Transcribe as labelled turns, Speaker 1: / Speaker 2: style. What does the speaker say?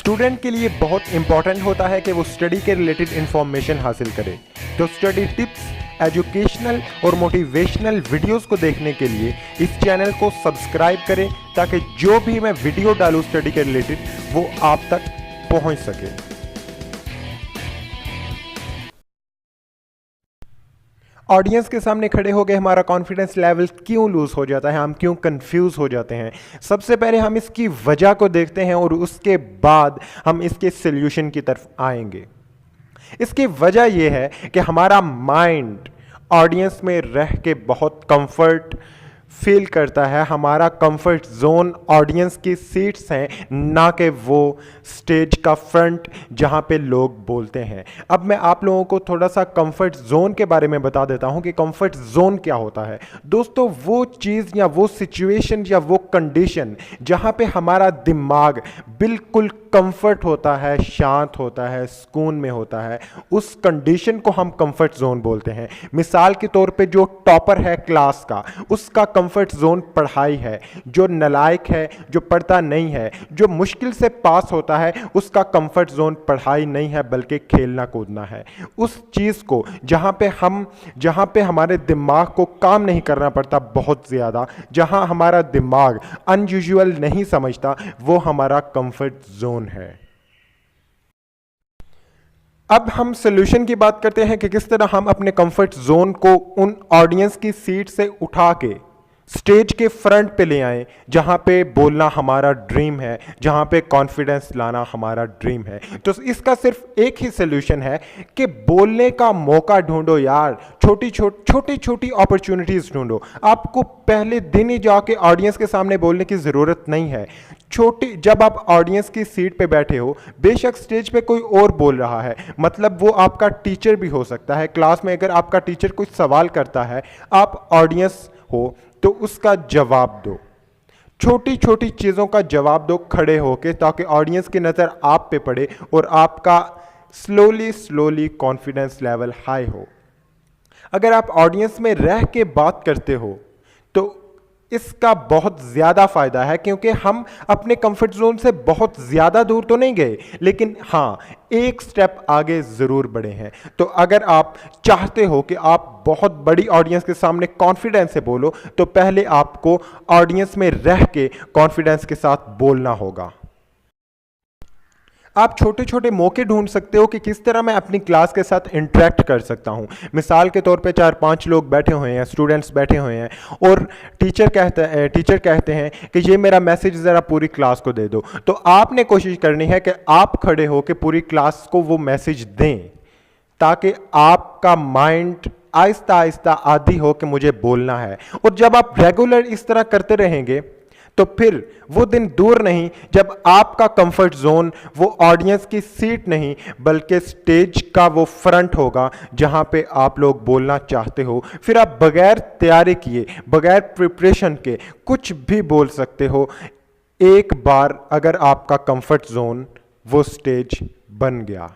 Speaker 1: Student के लिए बहुत इंपॉर्टेंट होता है कि वो स्टडी के रिलेटेड इंफॉर्मेशन हासिल करे। तो स्टडी टिप्स, एजुकेशनल और मोटिवेशनल वीडियोस को देखने के लिए इस चैनल को सब्सक्राइब करें ताकि जो भी मैं वीडियो डालूं स्टडी के रिलेटेड वो आप तक पहुंच सके। ऑडियंस के सामने खड़े हो गए हमारा कॉन्फिडेंस लेवल क्यों लूज हो जाता है, हम क्यों कंफ्यूज हो जाते हैं। सबसे पहले हम इसकी वजह को देखते हैं और उसके बाद हम इसके सॉल्यूशन की तरफ आएंगे। इसकी वजह यह है कि हमारा माइंड ऑडियंस में रह के बहुत कंफर्ट फील करता है। हमारा कंफर्ट जोन ऑडियंस की सीट्स हैं, ना कि वो स्टेज का फ्रंट जहां पे लोग बोलते हैं। अब मैं आप लोगों को थोड़ा सा कंफर्ट जोन के बारे में बता देता हूं कि कंफर्ट जोन क्या होता है। दोस्तों, वो चीज़ या वो सिचुएशन या वो कंडीशन जहां पे हमारा दिमाग बिल्कुल कंफर्ट होता है, शांत होता है, सुकून में होता है, उस कंडीशन को हम कंफर्ट जोन बोलते हैं। मिसाल के तौर पे जो टॉपर है क्लास का, उसका कंफर्ट जोन पढ़ाई है। जो नलायक है, जो पढ़ता नहीं है, जो मुश्किल से पास होता है, उसका कंफर्ट जोन पढ़ाई नहीं है बल्कि खेलना कूदना है। उस चीज़ को जहाँ पे हमारे दिमाग को काम नहीं करना पड़ता बहुत ज़्यादा, जहाँ हमारा दिमाग अनयूजुअल नहीं समझता, वो हमारा कंफर्ट जोन है। अब हम सॉल्यूशन की बात करते हैं कि किस तरह हम अपने कंफर्ट जोन को उन ऑडियंस की सीट से उठा के स्टेज के फ्रंट पे ले आए जहां पे बोलना हमारा ड्रीम है, जहां पे कॉन्फिडेंस लाना हमारा ड्रीम है। तो इसका सिर्फ एक ही सॉल्यूशन है कि बोलने का मौका ढूंढो यार, छोटी छोटी अपॉर्चुनिटीज ढूंढो। आपको पहले दिन ही जाके ऑडियंस के सामने बोलने की ज़रूरत नहीं है। जब आप ऑडियंस की सीट पे बैठे हो, बेशक स्टेज पे कोई और बोल रहा है, मतलब वो आपका टीचर भी हो सकता है। क्लास में अगर आपका टीचर कुछ सवाल करता है, आप ऑडियंस हो तो उसका जवाब दो। छोटी छोटी चीज़ों का जवाब दो खड़े होके, ताकि ऑडियंस की नज़र आप पे पड़े और आपका स्लोली कॉन्फिडेंस लेवल हाई हो। अगर आप ऑडियंस में रह के बात करते हो तो इसका बहुत ज़्यादा फ़ायदा है, क्योंकि हम अपने कंफर्ट जोन से बहुत ज़्यादा दूर तो नहीं गए, लेकिन हाँ, एक स्टेप आगे ज़रूर बढ़े हैं। तो अगर आप चाहते हो कि आप बहुत बड़ी ऑडियंस के सामने कॉन्फिडेंस से बोलो, तो पहले आपको ऑडियंस में रह के कॉन्फिडेंस के साथ बोलना होगा। आप छोटे छोटे मौके ढूंढ सकते हो कि किस तरह मैं अपनी क्लास के साथ इंटरेक्ट कर सकता हूं। मिसाल के तौर पे 4-5 लोग बैठे हुए हैं, स्टूडेंट्स बैठे हुए हैं, और टीचर कहते हैं कि ये मेरा मैसेज ज़रा पूरी क्लास को दे दो। तो आपने कोशिश करनी है कि आप खड़े हो के पूरी क्लास को वो मैसेज दें, ताकि आपका माइंड आहिस्ता आहिस्ता आदी हो कि मुझे बोलना है। और जब आप रेगुलर इस तरह करते रहेंगे तो फिर वो दिन दूर नहीं जब आपका कंफर्ट जोन वो ऑडियंस की सीट नहीं बल्कि स्टेज का वो फ्रंट होगा जहां पे आप लोग बोलना चाहते हो। फिर आप बगैर तैयारी किए, बगैर प्रिपरेशन के कुछ भी बोल सकते हो, एक बार अगर आपका कंफर्ट जोन वो स्टेज बन गया।